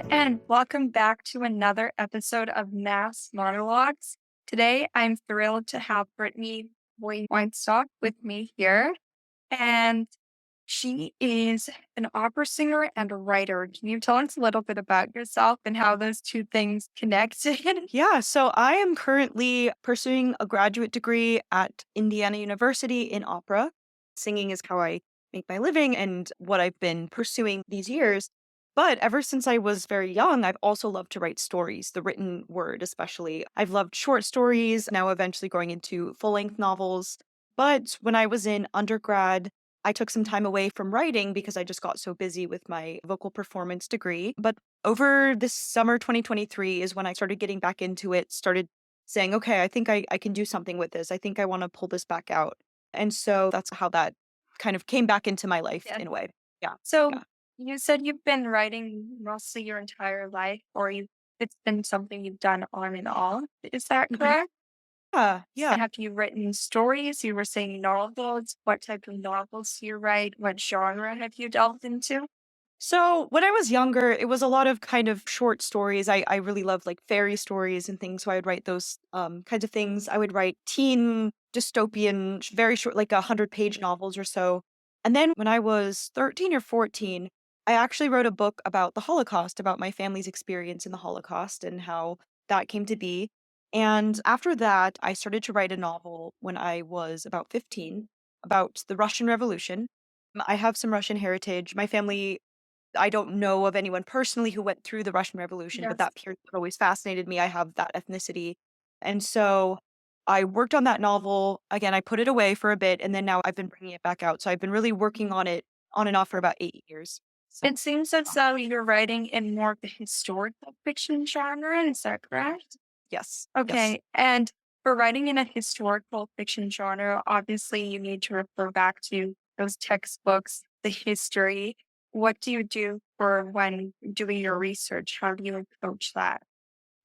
and welcome back to another episode of Mass Monologues. Today, I'm thrilled to have Brittany Weinstock with me here, and she is an opera singer and a writer. Can you tell us a little bit about yourself and how those two things connected? Yeah, so I am currently pursuing a graduate degree at Indiana University in opera. Singing is how I make my living and what I've been pursuing these years. But ever since I was very young, I've also loved to write stories, the written word especially. I've loved short stories, now eventually going into full length novels. But when I was in undergrad, I took some time away from writing because I just got so busy with my vocal performance degree. But over this summer 2023 is when I started getting back into it, started saying, okay, I think I can do something with this. I think I want to pull this back out. And so that's how that kind of came back into my life Yeah. in a way. Yeah. So Yeah. you said you've been writing mostly your entire life, or it's been something you've done on and off. Is that Mhm. correct? Yeah. Yeah. Have you written stories? You were saying novels. What type of novels do you write? What genre have you delved into? So when I was younger, it was a lot of kind of short stories. I really loved like fairy stories and things. So I would write those kinds of things. I would write teen dystopian, very short, like 100-page novels or so. And then when I was 13 or 14, I actually wrote a book about the Holocaust, about my family's experience in the Holocaust and how that came to be. And after that, I started to write a novel when I was about 15 about the Russian Revolution. I have some Russian heritage. My family, I don't know of anyone personally who went through the Russian Revolution, but Yes. that period always fascinated me. I have that ethnicity. And so I worked on that novel. Again, I put it away for a bit and then now I've been bringing it back out. So I've been really working on it on and off for about 8 years. So, It seems as though you're writing in more of the historical fiction genre. Is that correct? yes, yes. Okay. And for writing in a historical fiction genre, obviously you need to refer back to those textbooks, the history. What do you do for when doing your research? How do you approach that?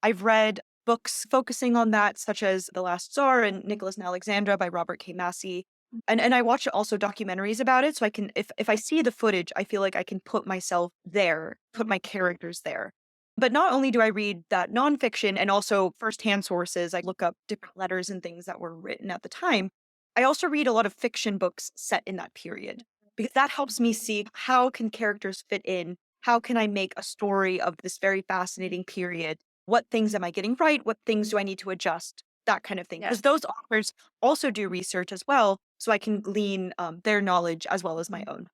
I've read books focusing on that, such as The Last Tsar and Nicholas and Alexandra by Robert K. Massey. And I watch also documentaries about it. So I can if I see the footage, I feel like I can put myself there, put my characters there. But not only do I read that nonfiction and also firsthand sources, I look up different letters and things that were written at the time. I also read a lot of fiction books set in that period because that helps me see how can characters fit in? How can I make a story of this very fascinating period? What things am I getting right? What things do I need to adjust? That kind of thing. Yeah. Because those authors also do research as well, so I can glean their knowledge as well as my own.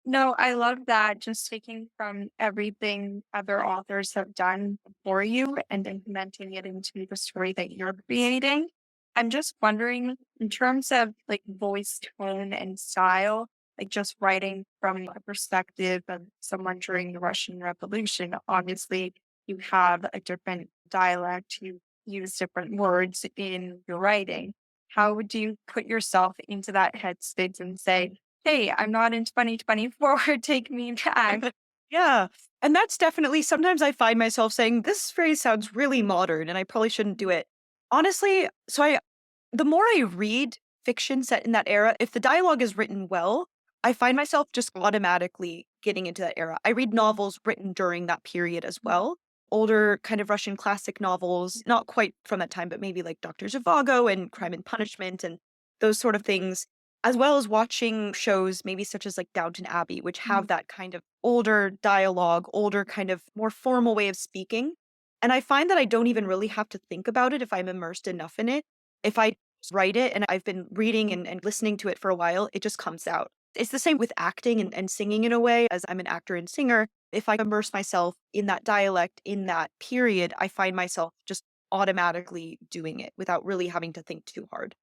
No, I love that. Just taking from everything other authors have done before you and implementing it into the story that you're creating. I'm just wondering, in terms of like voice tone and style, like just writing from a perspective of someone during the Russian Revolution, obviously you have a different dialect, you use different words in your writing. How would you put yourself into that headspace and say, hey, I'm not in 2024, take me back. Yeah. And that's definitely sometimes I find myself saying, this phrase sounds really modern and I probably shouldn't do it. Honestly, the more I read fiction set in that era, if the dialogue is written well, I find myself just automatically getting into that era. I read novels written during that period as well. Older kind of Russian classic novels, not quite from that time, but maybe like Dr. Zhivago and Crime and Punishment and those sort of things, as well as watching shows maybe such as like Downton Abbey, which have that kind of older dialogue, older kind of more formal way of speaking. And I find that I don't even really have to think about it if I'm immersed enough in it. If I just write it and I've been reading and listening to it for a while, it just comes out. It's the same with acting and singing in a way, as I'm an actor and singer. If I immerse myself in that dialect, in that period, I find myself just automatically doing it without really having to think too hard.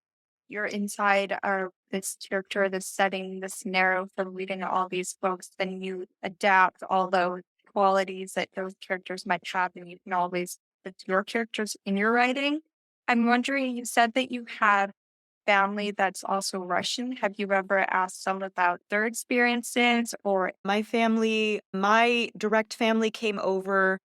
You're inside this character, this setting, this scenario from reading all these books, then you adapt all those qualities that those characters might have, and you can always put your characters in your writing. I'm wondering, you said that you have family that's also Russian. Have you ever asked them about their experiences or My direct family came over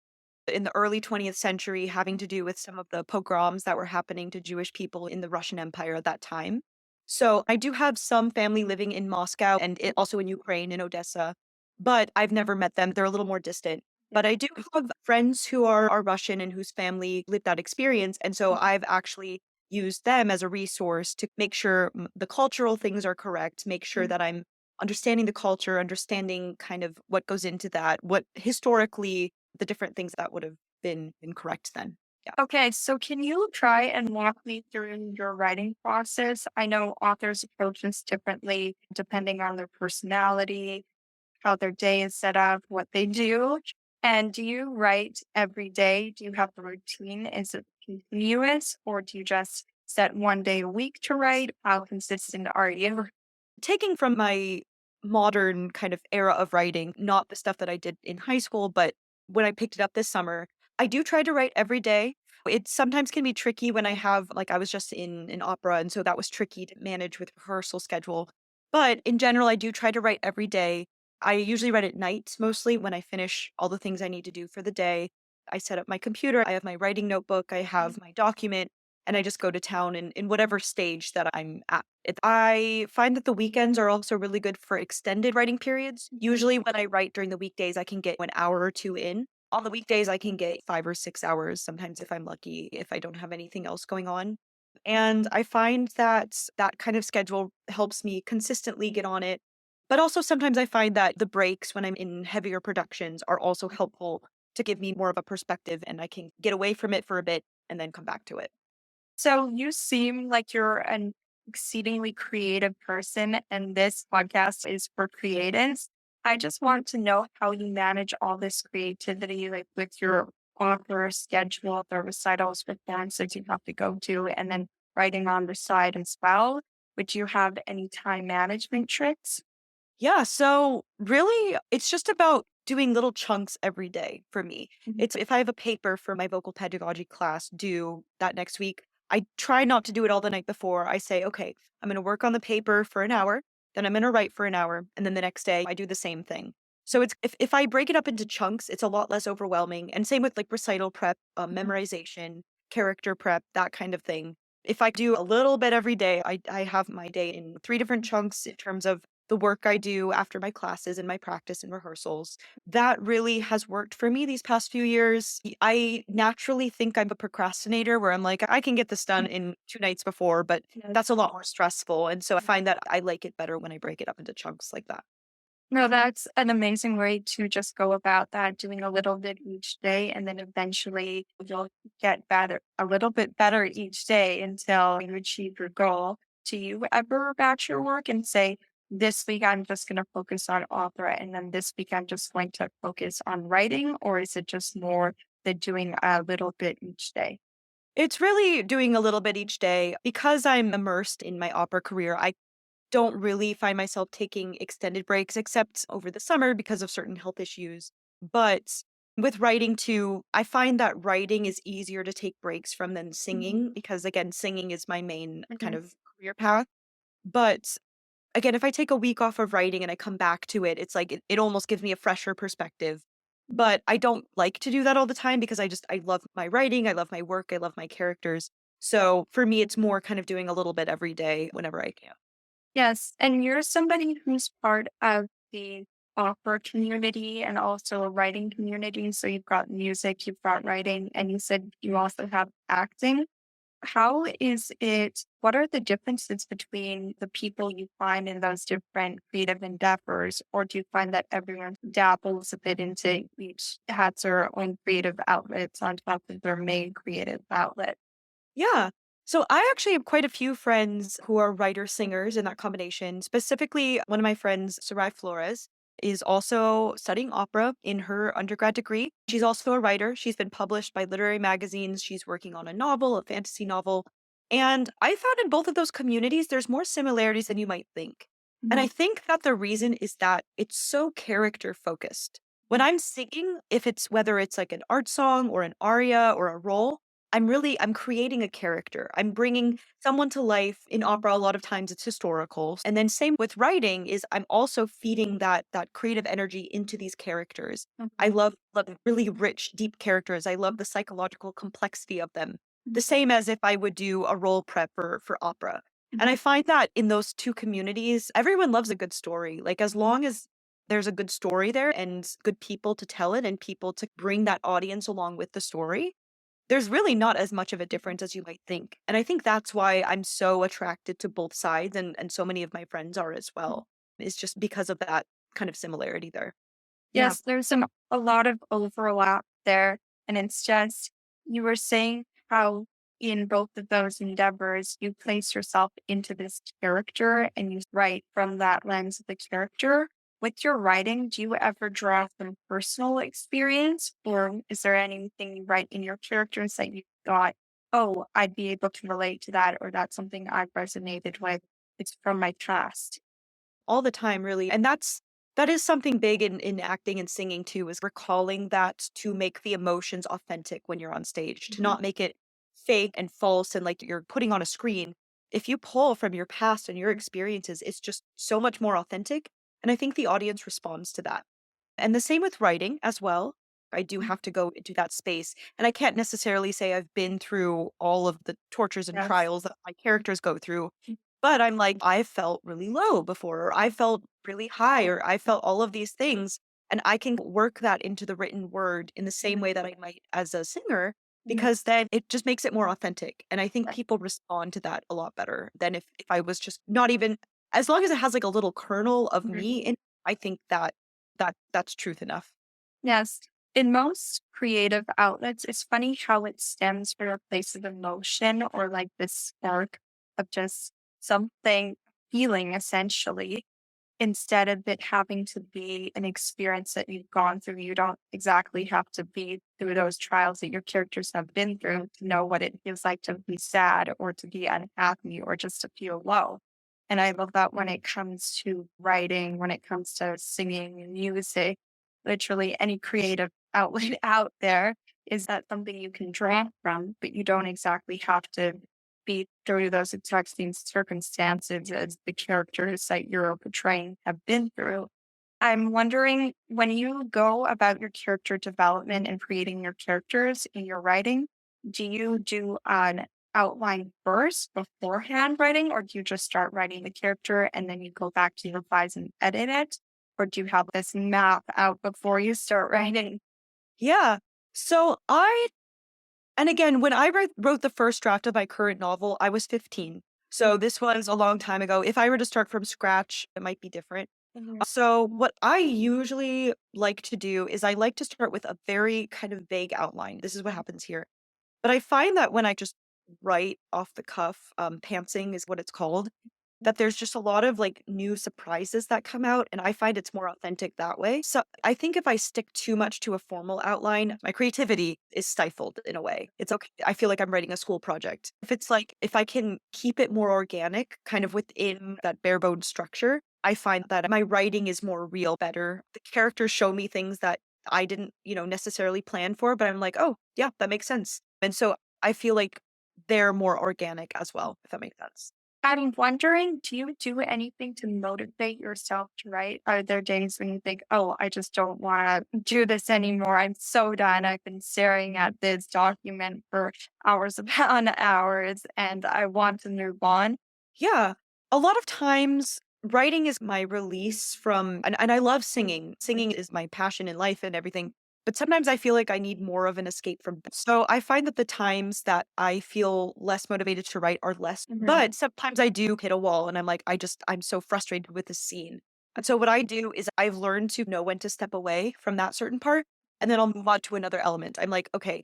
in the early 20th century having to do with some of the pogroms that were happening to Jewish people in the Russian Empire at that time. So I do have some family living in Moscow and also in Ukraine, in Odessa, but I've never met them. They're a little more distant. But I do have friends who are Russian and whose family lived that experience. And so I've actually used them as a resource to make sure the cultural things are correct, make sure Mhm. that I'm understanding the culture, understanding kind of what goes into that, what historically the different things that would have been correct then. Yeah. Okay, so can you try and walk me through your writing process? I know authors approach this differently depending on their personality, how their day is set up, what they do. And do you write every day? Do you have a routine? Is it continuous or do you just set one day a week to write? How consistent are you? Taking from my modern kind of era of writing, not the stuff that I did in high school, but when I picked it up this summer, I do try to write every day. It sometimes can be tricky when I have like I was just in an opera and so that was tricky to manage with rehearsal schedule. But in general, I do try to write every day. I usually write at night mostly when I finish all the things I need to do for the day. I set up my computer, I have my writing notebook, I have my document, and I just go to town in whatever stage that I'm at. I find that the weekends are also really good for extended writing periods. Usually, when I write during the weekdays, I can get an hour or two in. On the weekdays, I can get 5 or 6 hours, sometimes if I'm lucky, if I don't have anything else going on. And I find that that kind of schedule helps me consistently get on it. But also, sometimes I find that the breaks when I'm in heavier productions are also helpful to give me more of a perspective and I can get away from it for a bit and then come back to it. So you seem like you're an exceedingly creative person, and this podcast is for creatives. I just want to know how you manage all this creativity, like with your author schedule, the recitals, performances you have to go to, and then writing on the side as well. Would you have any time management tricks? Yeah, so really it's just about doing little chunks every day for me. Mhm. It's if I have a paper for my vocal pedagogy class due that next week, I try not to do it all the night before. I say, okay, I'm going to work on the paper for an hour, then I'm going to write for an hour, and then the next day I do the same thing. So it's if I break it up into chunks, it's a lot less overwhelming. And same with like recital prep, memorization, character prep, that kind of thing. If I do a little bit every day, I have my day in three different chunks in terms of the work I do after my classes and my practice and rehearsals. That really has worked for me these past few years. I naturally think I'm a procrastinator where I'm like, I can get this done in 2 nights before, but that's a lot more stressful. And so I find that I like it better when I break it up into chunks like that. No, that's an amazing way to just go about that, doing a little bit each day, and then eventually you'll get better, a little bit better each day until you achieve your goal. Do you ever batch your work and say, this week I'm just going to focus on author, and then this week I'm just going to focus on writing? Or is it just more than doing a little bit each day? It's really doing a little bit each day. Because I'm immersed in my opera career, I don't really find myself taking extended breaks except over the summer because of certain health issues. But with writing too, I find that writing is easier to take breaks from than Mhm. singing because, again, singing is my main kind Mhm. of career path. But again, if I take a week off of writing and I come back to it, it's like it almost gives me a fresher perspective. But I don't like to do that all the time because I love my writing, I love my work, I love my characters. So for me, it's more kind of doing a little bit every day whenever I can. Yes, and you're somebody who's part of the opera community and also a writing community. So you've got music, you've got writing, and you said you also have acting. How is it? What are the differences between the people you find in those different creative endeavors? Or do you find that everyone dabbles a bit into each, has their own creative outlets on top of their main creative outlet? Yeah. So I actually have quite a few friends who are writers, singers in that combination. Specifically, one of my friends, Sarai Flores, is also studying opera in her undergrad degree. She's also a writer. She's been published by literary magazines. She's working on a novel, a fantasy novel. And I found in both of those communities, there's more similarities than you might think. And I Mhm. think that the reason is that it's so character focused. When I'm singing, if it's whether it's like an art song or an aria or a role, I'm creating a character. I'm bringing someone to life. In opera, a lot of times it's historical. And then same with writing is I'm also feeding that creative energy into these characters. I Mhm. love really rich, deep characters. I love the psychological complexity of them. The same as if I would do a role prep for opera. And I Mhm. find that in those two communities, everyone loves a good story. Like as long as there's a good story there and good people to tell it and people to bring that audience along with the story, there's really not as much of a difference as you might think. And I think that's why I'm so attracted to both sides and so many of my friends are as well. Is just because of that kind of similarity there. Yeah. Yes, there's a lot of overlap there. And it's just, you were saying how in both of those endeavors, you place yourself into this character and you write from that lens of the character. With your writing, do you ever draw from personal experience, or is there anything you write in your characters that you thought, oh, I'd be able to relate to that, or that's something I've resonated with? It's from my past. All the time, really. And that is something big in acting and singing too, is recalling that to make the emotions authentic when you're on stage, to Mhm. not make it fake and false and like you're putting on a screen. If you pull from your past and your experiences, it's just so much more authentic. And I think the audience responds to that. And the same with writing as well. I do have to go into that space. And I can't necessarily say I've been through all of the tortures and Yes. trials that my characters go through. But I'm like, I felt really low before, or I felt really high, or I felt all of these things. And I can work that into the written word in the same way that I might as a singer, Mhm. because then it just makes it more authentic. And I think Right. people respond to that a lot better than if I was just not even, as long as it has like a little kernel of Mhm. me in, I think that's truth enough. Yes. In most creative outlets, it's funny how it stems from a place of emotion or like this spark of just something feeling essentially, instead of it having to be an experience that you've gone through. You don't exactly have to be through those trials that your characters have been through to know what it feels like to be sad or to be unhappy or just to feel low. And I love that when it comes to writing, when it comes to singing and music, literally any creative outlet out there, is that something you can draw from, but you don't exactly have to be through those exact same circumstances as the characters that you're portraying have been through. I'm wondering, when you go about your character development and creating your characters in your writing, do you do an outline first beforehand writing, or do you just start writing the character and then you go back to revise and edit it? Or do you have this map out before you start writing? Yeah. So and again, when I wrote the first draft of my current novel, I was 15. So this was a long time ago. If I were to start from scratch, it might be different. Mhm. So what I usually like to do is I like to start with a very kind of vague outline. This is what happens here. But I find that when I just write off the cuff, pantsing is what it's called, that there's just a lot of like new surprises that come out. And I find it's more authentic that way. So I think if I stick too much to a formal outline, my creativity is stifled in a way. It's okay. I feel like I'm writing a school project. If it's like, if I can keep it more organic, kind of within that bare bones structure, I find that my writing is more real, better. The characters show me things that I didn't, necessarily plan for, but I'm like, oh, yeah, that makes sense. And so I feel like they're more organic as well, if that makes sense. I'm wondering, do you do anything to motivate yourself to write? Are there days when you think, oh, I just don't want to do this anymore? I'm so done. I've been staring at this document for hours upon hours and I want to move on. Yeah. A lot of times writing is my release from and I love singing. Singing is my passion in life and everything. But sometimes I feel like I need more of an escape from that. So I find that the times that I feel less motivated to write are less. Mhm. But sometimes I do hit a wall and I'm like, I'm so frustrated with this scene. And so what I do is I've learned to know when to step away from that certain part and then I'll move on to another element. I'm like, okay,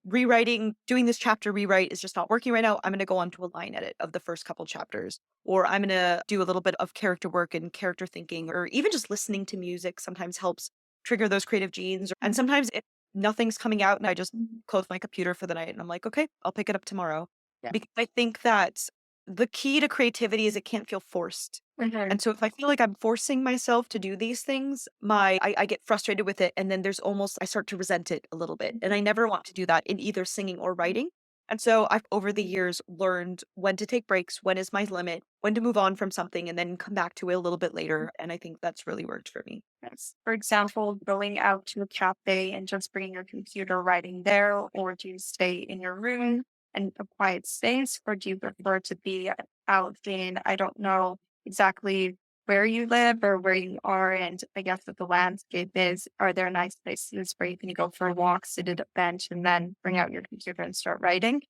doing this chapter rewrite is just not working right now. I'm going to go on to a line edit of the first couple chapters, or I'm going to do a little bit of character work and character thinking, or even just listening to music sometimes helps trigger those creative genes. And sometimes if nothing's coming out and I just Mhm. close my computer for the night and I'm like, okay, I'll pick it up tomorrow. Yeah. Because I think that the key to creativity is it can't feel forced. Mhm. And so if I feel like I'm forcing myself to do these things, I get frustrated with it and then there's almost I start to resent it a little bit. And I never want to do that in either singing or writing. And so I've over the years learned when to take breaks, when is my limit, when to move on from something and then come back to it a little bit later. And I think that's really worked for me. Yes. For example, going out to a cafe and just bringing your computer writing there, or do you stay in your room and a quiet space, or do you prefer to be out in, I don't know exactly where you live or where you are, and I guess what the landscape is. Are there nice places where you can go for a walk, sit at a bench, and then bring out your computer and start writing?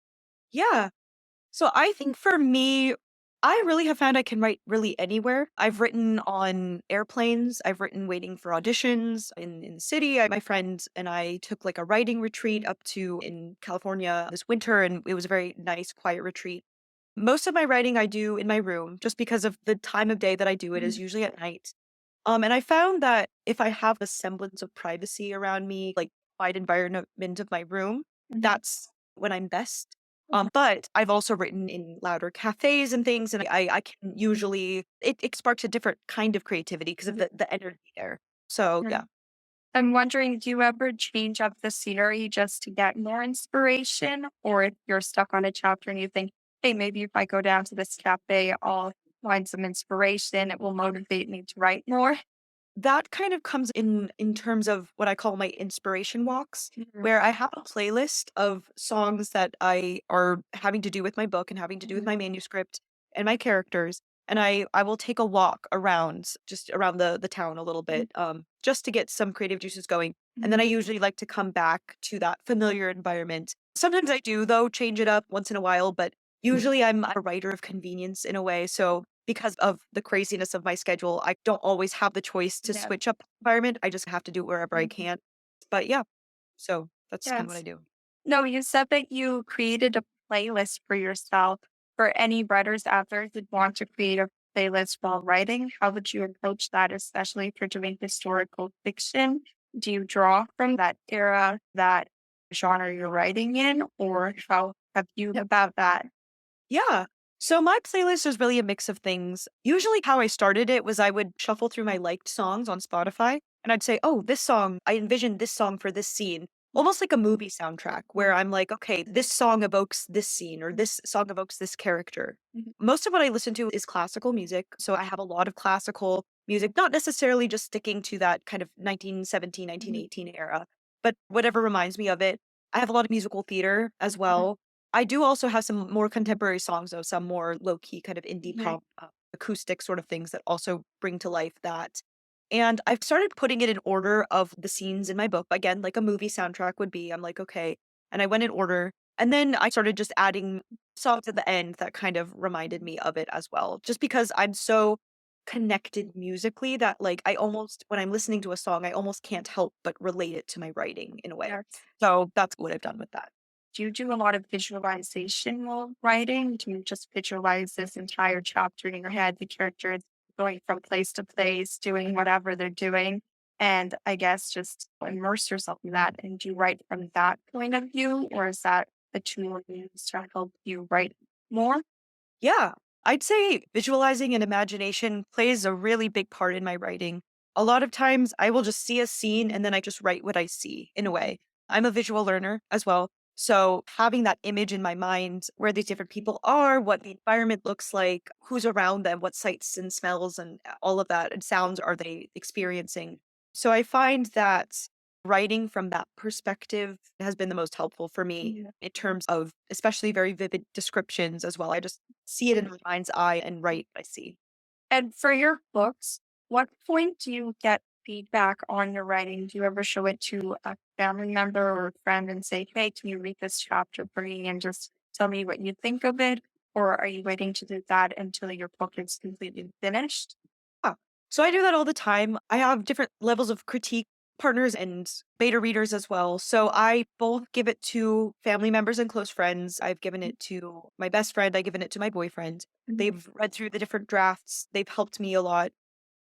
Yeah. So I think for me, I really have found I can write really anywhere. I've written on airplanes. I've written waiting for auditions in the city. My friend and I took like a writing retreat up to in California this winter, and it was a very nice, quiet retreat. Most of my writing I do in my room just because of the time of day that I do it is Mhm. usually at night. And I found that if I have a semblance of privacy around me, like quiet environment of my room, Mhm. that's when I'm best. Mhm. But I've also written in louder cafes and things, and I can usually it sparks a different kind of creativity because of the energy there. So yeah. Mhm. I'm wondering, do you ever change up the scenery just to get more inspiration? Or if you're stuck on a chapter and you think, hey, maybe if I go down to this cafe, I'll find some inspiration. It will motivate me to write more. That kind of comes in terms of what I call my inspiration walks, Mhm. where I have a playlist of songs that I are having to do with my book and having to do with Mhm. my manuscript and my characters, and I will take a walk around just around the town a little Mhm. bit, just to get some creative juices going, and then I Mhm. usually like to come back to that familiar environment. Sometimes I do, though, change it up once in a while, but usually I'm a writer of convenience in a way, so because of the craziness of my schedule, I don't always have the choice to Yeah. switch up the environment. I just have to do it wherever I Mhm. can. But yeah, so that's kind of what I Yes. do. No, you said that you created a playlist for yourself. For any writers out there who want to create a playlist while writing, how would you approach that, especially if you're doing historical fiction? Do you draw from that era, that genre you're writing in, or how have you about that? Yeah. So my playlist is really a mix of things. Usually how I started it was I would shuffle through my liked songs on Spotify and I'd say, "Oh, this song, I envisioned this song for this scene." Almost like a movie soundtrack where I'm like, "Okay, this song evokes this scene or this song evokes this character." Mhm. Most of what I listen to is classical music, so I have a lot of classical music, not necessarily just sticking to that kind of 1917, Mhm. 1918 era, but whatever reminds me of it. I have a lot of musical theater as Mhm. well. I do also have some more contemporary songs, though, some more low key kind of indie Mhm. pop, acoustic sort of things that also bring to life that. And I've started putting it in order of the scenes in my book. Again, like a movie soundtrack would be. I'm like, okay. And I went in order. And then I started just adding songs at the end that kind of reminded me of it as well. Just because I'm so connected musically that like I almost when I'm listening to a song, I almost can't help but relate it to my writing in a way. Yes. So that's what I've done with that. Do you do a lot of visualization while writing? Do you just visualize this entire chapter in your head, the characters going from place to place, doing whatever they're doing? And I guess just immerse yourself in that. And do you write from that point of view, or is that a tool used to help you write more? Yeah, I'd say visualizing and imagination plays a really big part in my writing. A lot of times I will just see a scene and then I just write what I see in a way. I'm a visual learner as well. So having that image in my mind where these different people are, what the environment looks like, who's around them, what sights and smells and all of that and sounds are they experiencing. So I find that writing from that perspective has been the most helpful for me Mhm. in terms of especially very vivid descriptions as well. I just see it in my mind's eye and write what I see. And for your books, what point do you get feedback on your writing? Do you ever show it to a family member or a friend and say, hey, can you read this chapter for me and just tell me what you think of it? Or are you waiting to do that until your book is completely finished? Yeah. So I do that all the time. I have different levels of critique partners and beta readers as well. So I both give it to family members and close friends. I've given it to my best friend. I've given it to my boyfriend. Mhm. They've read through the different drafts. They've helped me a lot.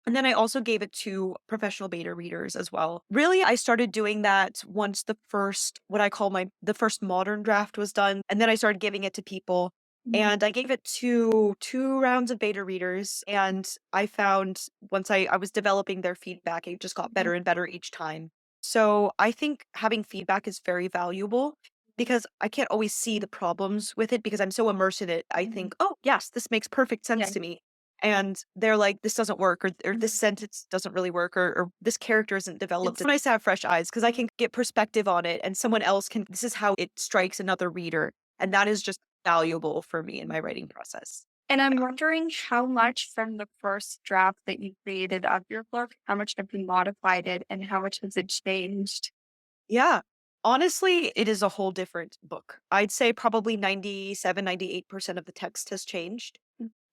And then I also gave it to professional beta readers as well. Really, I started doing that once the first, what I call the first modern draft was done. And then I started giving it to people. Mhm. And I gave it to two rounds of beta readers. And I found once I was developing their feedback, it just got Mhm. better and better each time. So I think having feedback is very valuable because I can't always see the problems with it because I'm so immersed in it. I Mhm. think, oh, yes, this makes perfect sense Yeah. to me and they're like, "This doesn't work," or "This Mhm. sentence doesn't really work," or "This character isn't developed." It's nice to have fresh eyes because I can get perspective on it, and someone else can. This is how it strikes another reader, and that is just valuable for me in my writing process. And I'm wondering how much from the first draft that you created of your book, how much have you modified it and how much has it changed? Yeah. Honestly, it is a whole different book. I'd say probably 97, 98% of the text has changed.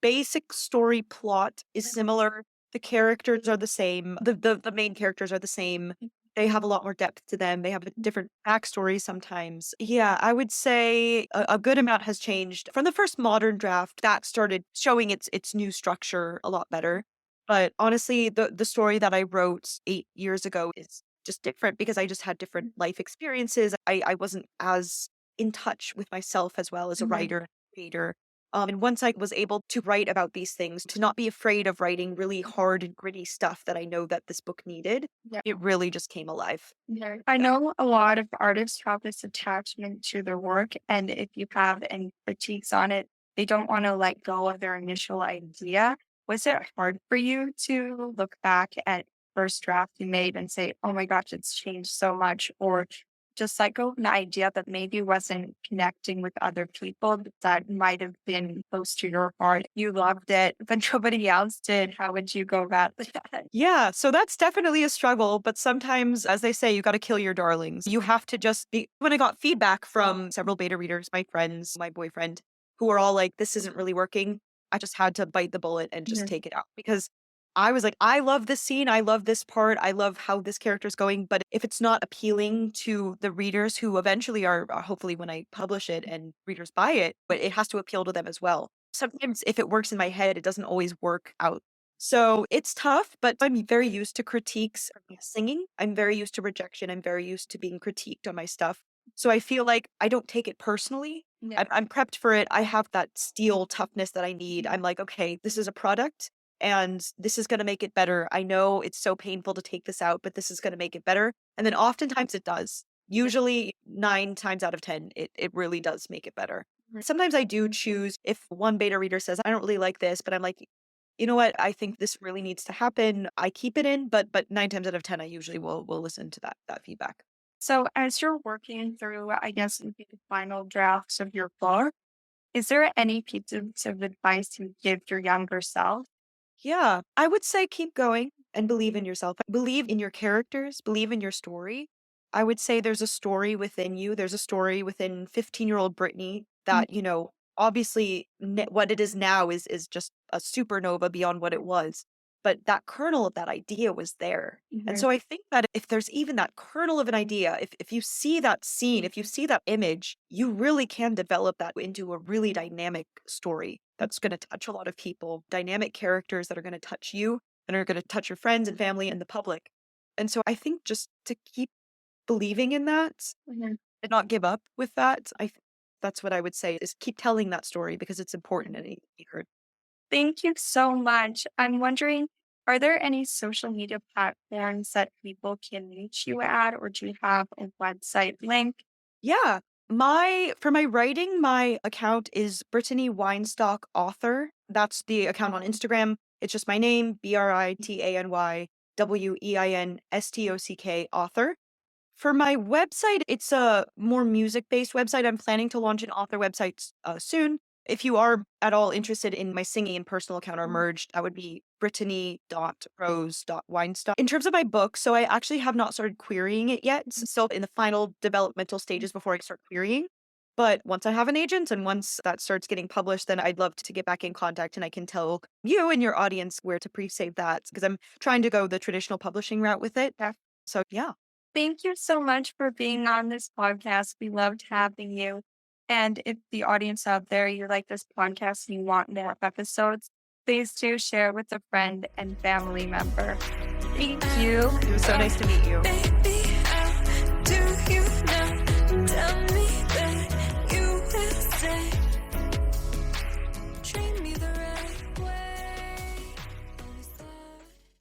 Basic story plot is similar. The characters are the same. The main characters are the same. They have a lot more depth to them. They have a different backstory sometimes. Yeah, I would say a good amount has changed from the first modern draft that started showing its new structure a lot better. But honestly, the story that I wrote 8 years ago is just different because I just had different life experiences. I wasn't as in touch with myself as well as a Mhm. writer and creator. And once I was able to write about these things, to not be afraid of writing really hard and gritty stuff that I know that this book needed, Yeah. it really just came alive. Yeah. I know a lot of artists have this attachment to their work, and if you have any critiques on it, they don't want to let go of their initial idea. Was it hard for you to look back at first draft you made and say, "Oh my gosh, it's changed so much," or just let go of an idea that maybe wasn't connecting with other people but that might have been close to your heart? You loved it, but nobody else did. How would you go about that? Yeah, so that's definitely a struggle, but sometimes, as they say, you got to kill your darlings. You have to just be. When I got feedback from several beta readers, my friends, my boyfriend, who were all like, this isn't really working, I just had to bite the bullet and just take it out because I was like, I love this scene. I love this part. I love how this character's going. But if it's not appealing to the readers who eventually are, hopefully, when I publish it and readers buy it, but it has to appeal to them as well. Sometimes if it works in my head, it doesn't always work out, so it's tough, but I'm very used to critiques of my singing. I'm very used to rejection. I'm very used to being critiqued on my stuff. So I feel like I don't take it personally. Yeah. I'm prepped for it. I have that steel toughness that I need. I'm like, okay, this is a product and this is going to make it better. I know it's so painful to take this out, but this is going to make it better. And then oftentimes it does. Usually 9 times out of 10, it really does make it better. Mhm. Sometimes I do choose if one beta reader says, I don't really like this, but I'm like, you know what? I think this really needs to happen. I keep it in, but 9 times out of 10, I usually will listen to that feedback. So, as you're working through, I guess, the final drafts of your book, is there any pieces of advice you give your younger self? Yeah, I would say keep going and believe in yourself. Believe in your characters, believe in your story. I would say there's a story within you. There's a story within 15-year-old Brittany Mm. that, obviously what it is now is just a supernova beyond what it was. But that kernel of that idea was there. And Mhm. so I think that if there's even that kernel of an idea, if you see that scene, if you see that image, you really can develop that into a really dynamic story that's going to touch a lot of people, dynamic characters that are going to touch you and are going to touch your friends and family and the public. And so I think just to keep believing in that Mhm. and not give up with that, that's what I would say is keep telling that story because it's important and it needs to be heard. Thank you so much. I'm wondering, are there any social media platforms that people can reach you at, or do you have a website link? Yeah. For my writing, my account is Brittany Weinstock author. That's the account on Instagram. It's just my name, BritanyWeinstock author. For my website, it's a more music-based website. I'm planning to launch an author website soon. If you are at all interested in my singing and personal account are merged, that would be brittany.rose.weinstock. In terms of my book, so I actually have not started querying it yet. It's still in the final developmental stages before I start querying. But once I have an agent and once that starts getting published, then I'd love to get back in contact and I can tell you and your audience where to pre-save that because I'm trying to go the traditional publishing route with it. Yeah. So yeah. Thank you so much for being on this podcast. We loved having you. And if the audience out there, you like this podcast and you want more episodes, please do share with a friend and family member. Thank you. It was so nice to meet you.